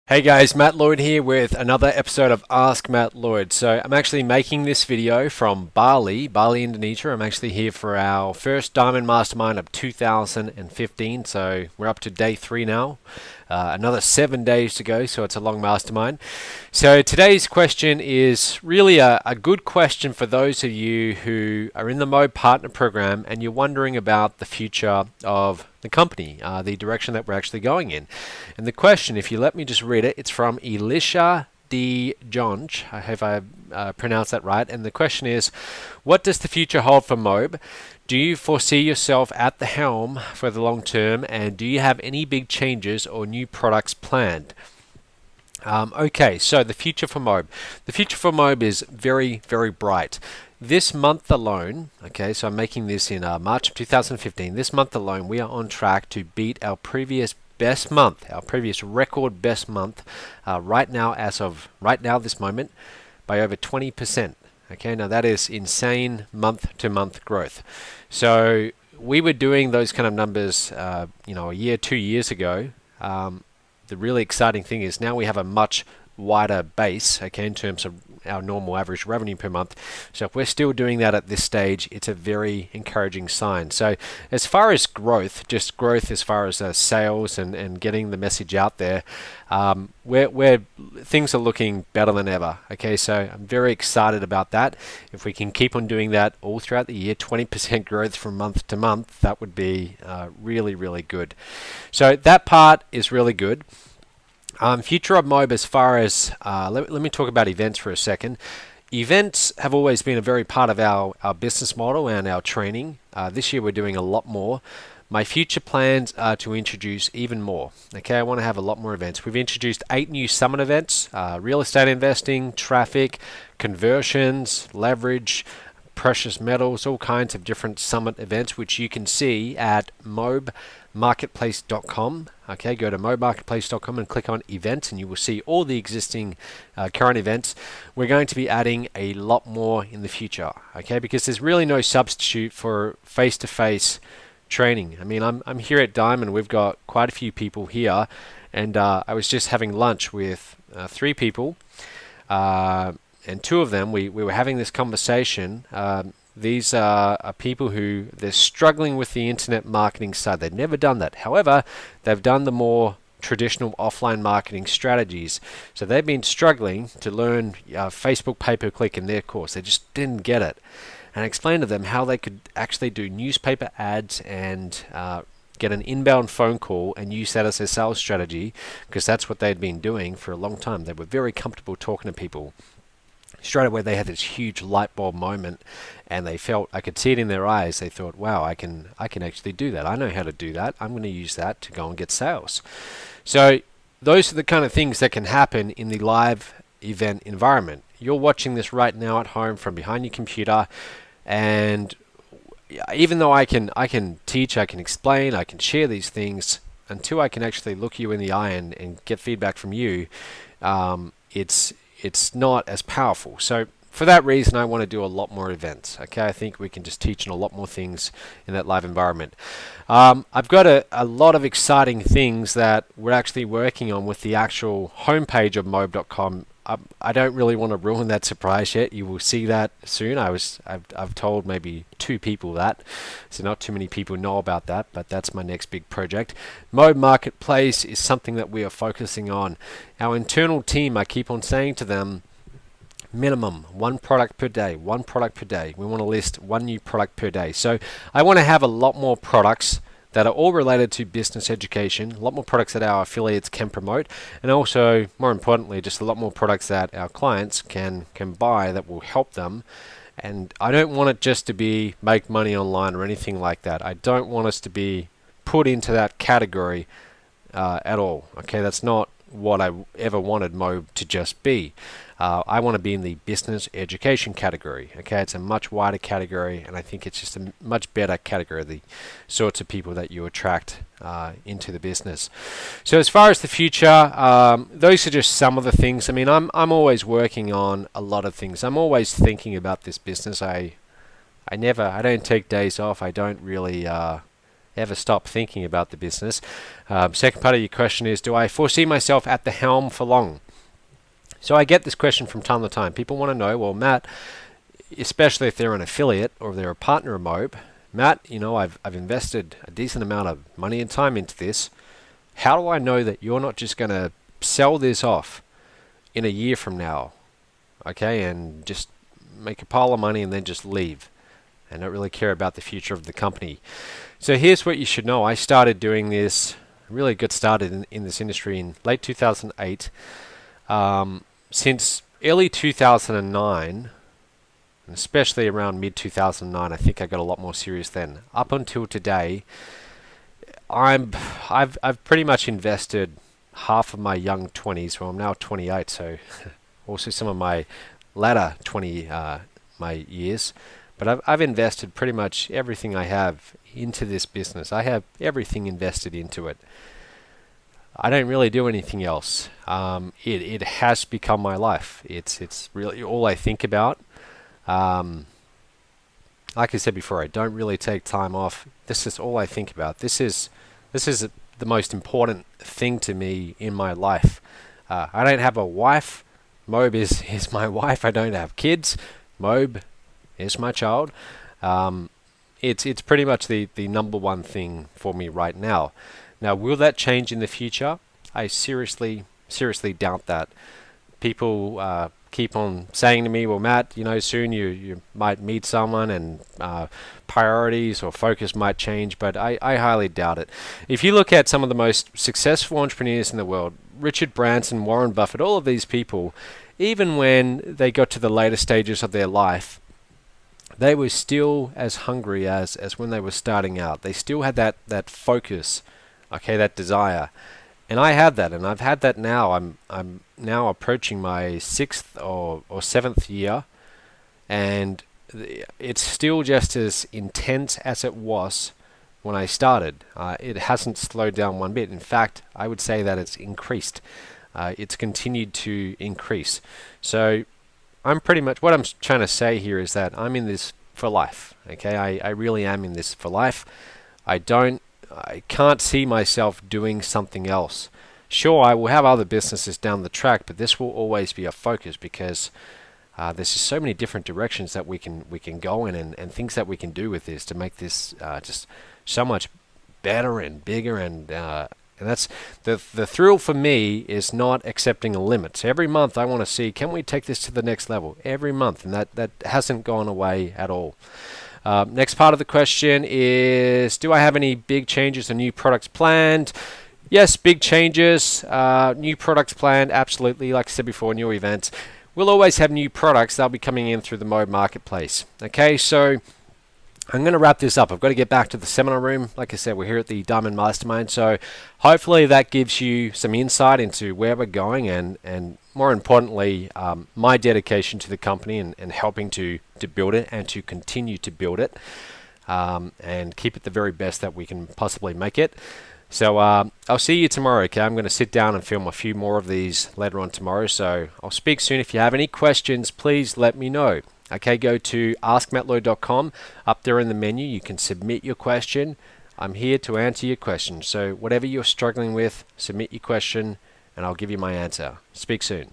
Hey guys, Matt Lloyd here with another episode of Ask Matt Lloyd. So I'm actually making this video from Bali, Indonesia. I'm actually here for our first Diamond Mastermind of 2015. So we're up to day 3 now. Another 7 days to go, so it's a long mastermind. So today's question is really a good question for those of you who are in the MOBE Partner Program and you're wondering about the future of the company, the direction that we're actually going in. And the question, if you let me just read it, it's from Elisha D. Jonch. I hope I pronounced that right. And the question is, what does the future hold for MOBE? Do you foresee yourself at the helm for the long term, and do you have any big changes or new products planned? Okay, so the future for MOBE. The future for MOBE is very, very bright. This month alone, okay, so I'm making this in March of 2015. This month alone, we are on track to beat our previous best month, our previous record best month, right now, as of right now, this moment, by over 20%. Okay, now that is insane month-to-month growth. So we were doing those kind of numbers, a year, 2 years ago. The really exciting thing is now we have a much wider base, okay, in terms of our normal average revenue per month. So if we're still doing that at this stage, it's a very encouraging sign. So as far as growth, just growth as far as sales and getting the message out there, things are looking better than ever. Okay, so I'm very excited about that. If we can keep on doing that all throughout the year, 20% growth from month to month, that would be really, really good. So that part is really good. Future of MOBE, as far as, let me talk about events for a second. Events have always been a very part of our business model and our training. This year we're doing a lot more. My future plans are to introduce even more. Okay, I want to have a lot more events. We've introduced 8 new summit events, real estate investing, traffic, conversions, leverage, precious metals, all kinds of different summit events, which you can see at mobemarketplace.com. Okay, go to mobemarketplace.com and click on events, and you will see all the existing current events. We're going to be adding a lot more in the future, okay, because there's really no substitute for face-to-face training. I mean, I'm here at Diamond. We've got quite a few people here, and I was just having lunch with 3 people. And 2 of them, we were having this conversation. These are people who, they're struggling with the internet marketing side. They've never done that. However, they've done the more traditional offline marketing strategies. So they've been struggling to learn Facebook pay-per-click in their course. They just didn't get it. And I explained to them how they could actually do newspaper ads and get an inbound phone call and use that as their sales strategy, because that's what they'd been doing for a long time. They were very comfortable talking to people. Straight away they had this huge light bulb moment, and they felt, I could see it in their eyes, they thought, wow, I can actually do that. I know how to do that. I'm going to use that to go and get sales. So those are the kind of things that can happen in the live event environment. You're watching this right now at home from behind your computer, and even though I can teach, I can explain, I can share these things, until I can actually look you in the eye and get feedback from you, it's not as powerful. So for that reason, I want to do a lot more events. Okay, I think we can just teach on a lot more things in that live environment. I've got a lot of exciting things that we're actually working on with the actual homepage of mobe.com. I don't really want to ruin that surprise yet. You will see that soon. I've told maybe 2 people that, so not too many people know about that, but that's my next big project. MOBE Marketplace is something that we are focusing on. Our internal team, I keep on saying to them, minimum 1 product per day, 1 product per day. We want to list 1 new product per day. So I want to have a lot more products that are all related to business education, a lot more products that our affiliates can promote, and also, more importantly, just a lot more products that our clients can buy that will help them. And I don't want it just to be make money online or anything like that. I don't want us to be put into that category at all. Okay, that's not what I ever wanted MOBE to just be. I want to be in the business education category. Okay, it's a much wider category, and I think it's just a much better category, the sorts of people that you attract into the business. So as far as the future, those are just some of the things. I mean, I'm always working on a lot of things. I'm always thinking about this business. I don't take days off. I don't really ever stop thinking about the business? Second part of your question is, do I foresee myself at the helm for long? So I get this question from time to time. People want to know, well, Matt, especially if they're an affiliate or if they're a partner of MOBE, Matt, I've invested a decent amount of money and time into this. How do I know that you're not just going to sell this off in a year from now, okay, and just make a pile of money and then just leave and not really care about the future of the company? So here's what you should know. I started doing this, really got started in this industry in late 2008. Since early 2009, and especially around mid 2009, I think I got a lot more serious then. Up until today, I've pretty much invested half of my young 20s. Well, I'm now 28, so also some of my latter my years. But I've invested pretty much everything I have into this business. I have everything invested into it. I don't really do anything else. It has become my life. It's really all I think about. Like I said before, I don't really take time off. This is all I think about. This is the most important thing to me in my life. I don't have a wife. MOBE is my wife. I don't have kids. MOBE is my child. It's pretty much the number one thing for me right now. Now, will that change in the future? I seriously doubt that. People keep on saying to me, well, Matt, soon you might meet someone and priorities or focus might change, but I highly doubt it. If you look at some of the most successful entrepreneurs in the world, Richard Branson, Warren Buffett, all of these people, even when they got to the later stages of their life, they were still as hungry as when they were starting out. They still had that focus, okay, that desire. And I have that, and I've had that now. I'm now approaching my 6th or 7th year, and it's still just as intense as it was when I started. It hasn't slowed down one bit. In fact, I would say that it's increased. It's continued to increase. So I'm pretty much, what I'm trying to say here is that I'm in this for life. Okay, I really am in this for life. I can't see myself doing something else. Sure, I will have other businesses down the track, but this will always be a focus because there's just so many different directions that we can go in and things that we can do with this to make this just so much better and bigger, and that's the thrill for me is not accepting a limit. So every month I want to see, can we take this to the next level every month, and that hasn't gone away at all. Next part of the question is, do I have any big changes or new products planned? Yes, big changes, new products planned, absolutely. Like I said before, new events. We'll always have new products. They'll be coming in through the MOBE marketplace. Okay, so I'm going to wrap this up. I've got to get back to the seminar room. Like I said, we're here at the Diamond Mastermind, so hopefully that gives you some insight into where we're going and more importantly, my dedication to the company and helping to build it and to continue to build it and keep it the very best that we can possibly make it. So I'll see you tomorrow, okay? I'm going to sit down and film a few more of these later on tomorrow, so I'll speak soon. If you have any questions, please let me know. Okay, go to askmattlloyd.com. Up there in the menu, you can submit your question. I'm here to answer your question. So whatever you're struggling with, submit your question, and I'll give you my answer. Speak soon.